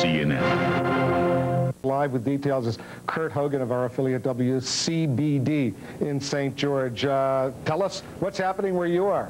CNN. Live with details is Kurt Hogan of our affiliate WCBD in St. George. Tell us what's happening where you are.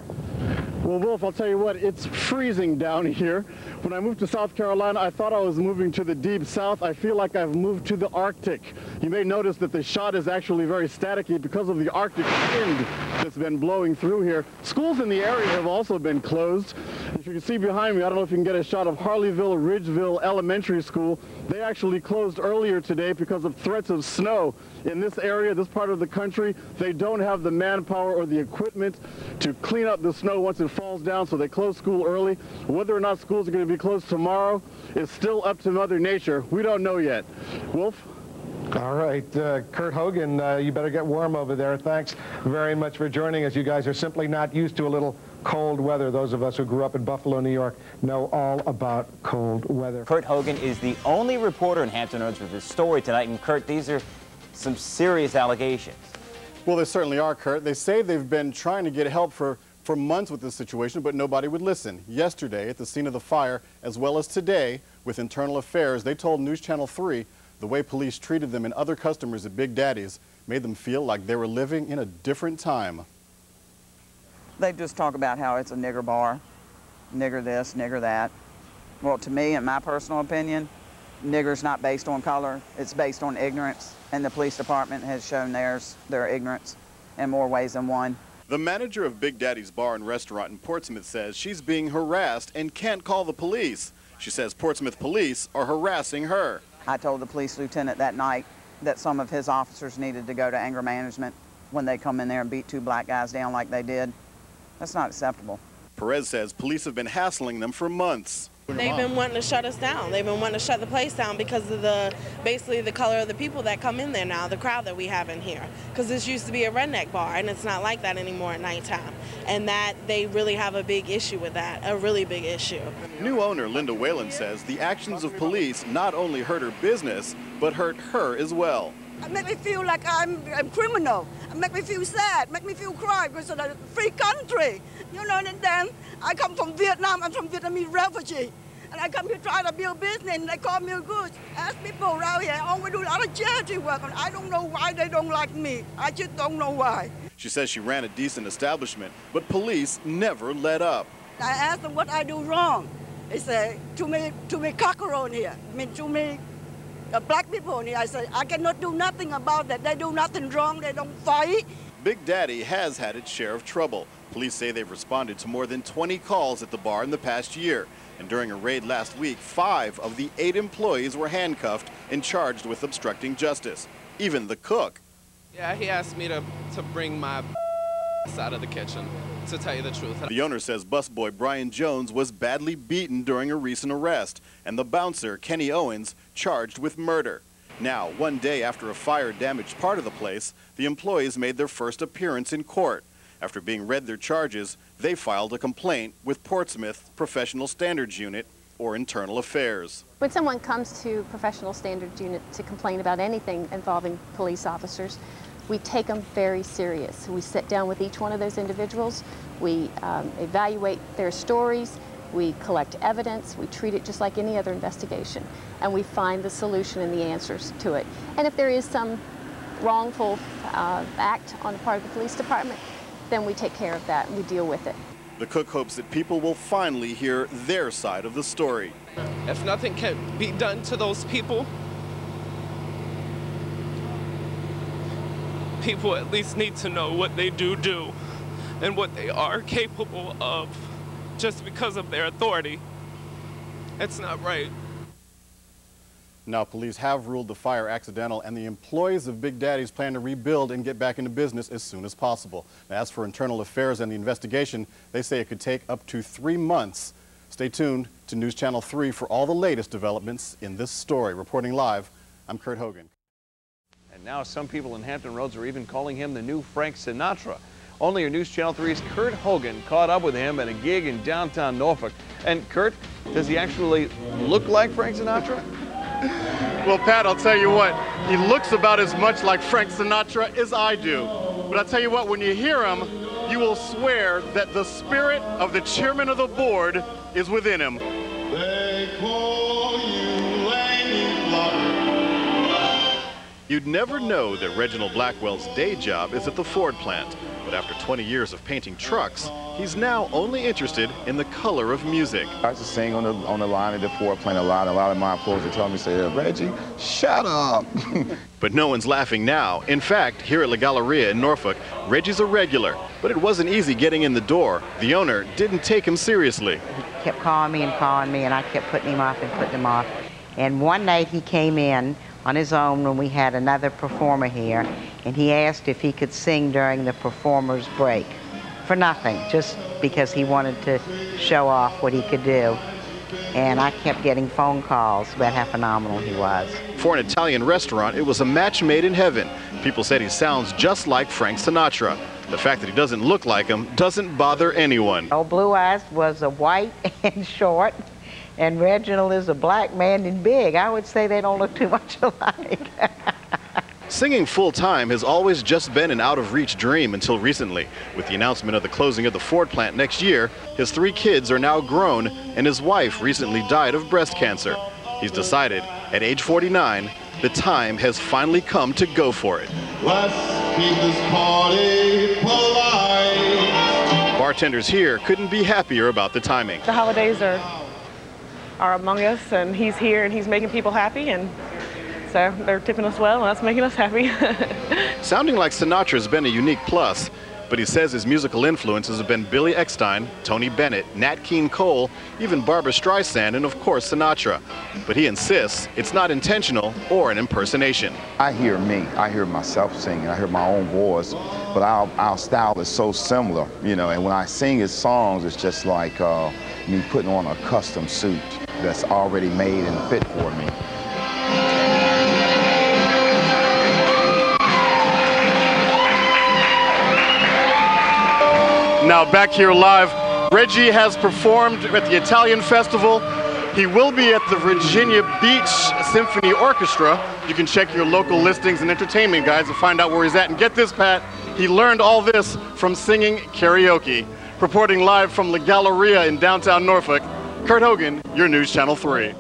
Well, Wolf, I'll tell you what, it's freezing down here. When I moved to South Carolina, I thought I was moving to the deep south. I feel like I've moved to the Arctic. You may notice that the shot is actually very staticky because of the Arctic wind that's been blowing through here. Schools in the area have also been closed. If you can see behind me, I don't know if you can get a shot of Harleyville Ridgeville Elementary School. They actually closed earlier today because of threats of snow. In this area, this part of the country, they don't have the manpower or the equipment to clean up the snow once it falls down, so they close school early. Whether or not schools are going to be closed tomorrow is still up to Mother Nature. We don't know yet. Wolf? All right, Kurt Hogan, you better get warm over there. Thanks very much for joining us. You guys are simply not used to a little cold weather. Those of us who grew up in Buffalo, New York, know all about cold weather. Kurt Hogan is the only reporter in Hampton Roads with this story tonight. And Kurt, these are some serious allegations. Well, they certainly are, Kurt. They say they've been trying to get help for months with this situation, but nobody would listen. Yesterday, at the scene of the fire, as well as today with Internal Affairs, they told News Channel 3 the way police treated them and other customers at Big Daddy's made them feel like they were living in a different time. They just talk about how it's a nigger bar, nigger this, nigger that. Well, to me, in my personal opinion, nigger's not based on color, it's based on ignorance, and the police department has shown their ignorance in more ways than one. The manager of Big Daddy's Bar and Restaurant in Portsmouth says she's being harassed and can't call the police. She says Portsmouth police are harassing her. I told the police lieutenant that night that some of his officers needed to go to anger management when they come in there and beat two black guys down like they did. That's not acceptable. Perez says police have been hassling them for months. They've been wanting to shut us down. They've been wanting to shut the place down because of basically the color of the people that come in there now, the crowd that we have in here. Because this used to be a redneck bar, and it's not like that anymore at nighttime. And that they really have a big issue with that, a really big issue. New owner Linda Whalen says the actions of police not only hurt her business, but hurt her as well. It make me feel like I'm a criminal. It make me feel sad, make me feel cry because it's a free country. You know, and then I come from Vietnam, I'm from Vietnamese refugee. And I come here trying to build business and they call me a good. Ask people around here, I always do a lot of charity work and I don't know why they don't like me. I just don't know why. She says she ran a decent establishment, but police never let up. I asked them what I do wrong. They say, too many cockroach here. I mean, too many black people in here. I said, I cannot do nothing about that. They do nothing wrong. They don't fight. Big Daddy has had its share of trouble. Police say they've responded to more than 20 calls at the bar in the past year. And during a raid last week, 5 of the 8 employees were handcuffed and charged with obstructing justice. Even the cook. Yeah, he asked me to bring my out of the kitchen, to tell you the truth. The owner says busboy Brian Jones was badly beaten during a recent arrest, and the bouncer, Kenny Owens, charged with murder. Now, one day after a fire damaged part of the place, the employees made their first appearance in court. After being read their charges, they filed a complaint with Portsmouth Professional Standards Unit or Internal Affairs. When someone comes to Professional Standards Unit to complain about anything involving police officers, we take them very serious. We sit down with each one of those individuals, we evaluate their stories, we collect evidence, we treat it just like any other investigation, and we find the solution and the answers to it. And if there is some wrongful act on the part of the police department, then we take care of that and we deal with it. The cook hopes that people will finally hear their side of the story. If nothing can be done to those people, people at least need to know what they do and what they are capable of just because of their authority. It's not right. Now, police have ruled the fire accidental, and the employees of Big Daddy's plan to rebuild and get back into business as soon as possible. Now, as for Internal Affairs and the investigation, they say it could take up to 3 months. Stay tuned to News Channel 3 for all the latest developments in this story. Reporting live, I'm Kurt Hogan. And now some people in Hampton Roads are even calling him the new Frank Sinatra. Only your News Channel 3's Kurt Hogan caught up with him at a gig in downtown Norfolk. And Kurt, does he actually look like Frank Sinatra? Well, Pat, I'll tell you what, he looks about as much like Frank Sinatra as I do. But I'll tell you what, when you hear him, you will swear that the spirit of the chairman of the board is within him. They call you You'd never know that Reginald Blackwell's day job is at the Ford plant, but after 20 years of painting trucks, he's now only interested in the color of music. I used to sing on the line at the Ford plant a lot. A lot of my employees would tell me, say, Reggie, shut up. But no one's laughing now. In fact, here at La Galleria in Norfolk, Reggie's a regular, but it wasn't easy getting in the door. The owner didn't take him seriously. He kept calling me, and I kept putting him off and putting him off. And one night he came in on his own when we had another performer here, and he asked if he could sing during the performer's break. For nothing, just because he wanted to show off what he could do. And I kept getting phone calls about how phenomenal he was. For an Italian restaurant, it was a match made in heaven. People said he sounds just like Frank Sinatra. The fact that he doesn't look like him doesn't bother anyone. Old Blue Eyes was a white and short, and Reginald is a black man and big. I would say they don't look too much alike. Singing full-time has always just been an out-of-reach dream until recently. With the announcement of the closing of the Ford plant next year, his 3 kids are now grown, and his wife recently died of breast cancer. He's decided, at age 49, the time has finally come to go for it. Let's keep this party polite. Bartenders here couldn't be happier about the timing. The holidays are among us, and he's here, and he's making people happy, and so they're tipping us well, and that's making us happy. Sounding like Sinatra's been a unique plus, but he says his musical influences have been Billy Eckstine, Tony Bennett, Nat King Cole, even Barbra Streisand, and of course Sinatra. But he insists it's not intentional or an impersonation. I hear me. I hear myself singing. I hear my own voice, but our style is so similar, you know, and when I sing his songs, it's just like me putting on a custom suit that's already made and fit for me. Now back here live, Reggie has performed at the Italian Festival. He will be at the Virginia Beach Symphony Orchestra. You can check your local listings and entertainment guides to find out where he's at. And get this, Pat, he learned all this from singing karaoke. Reporting live from La Galleria in downtown Norfolk, Kurt Hogan, your News Channel 3.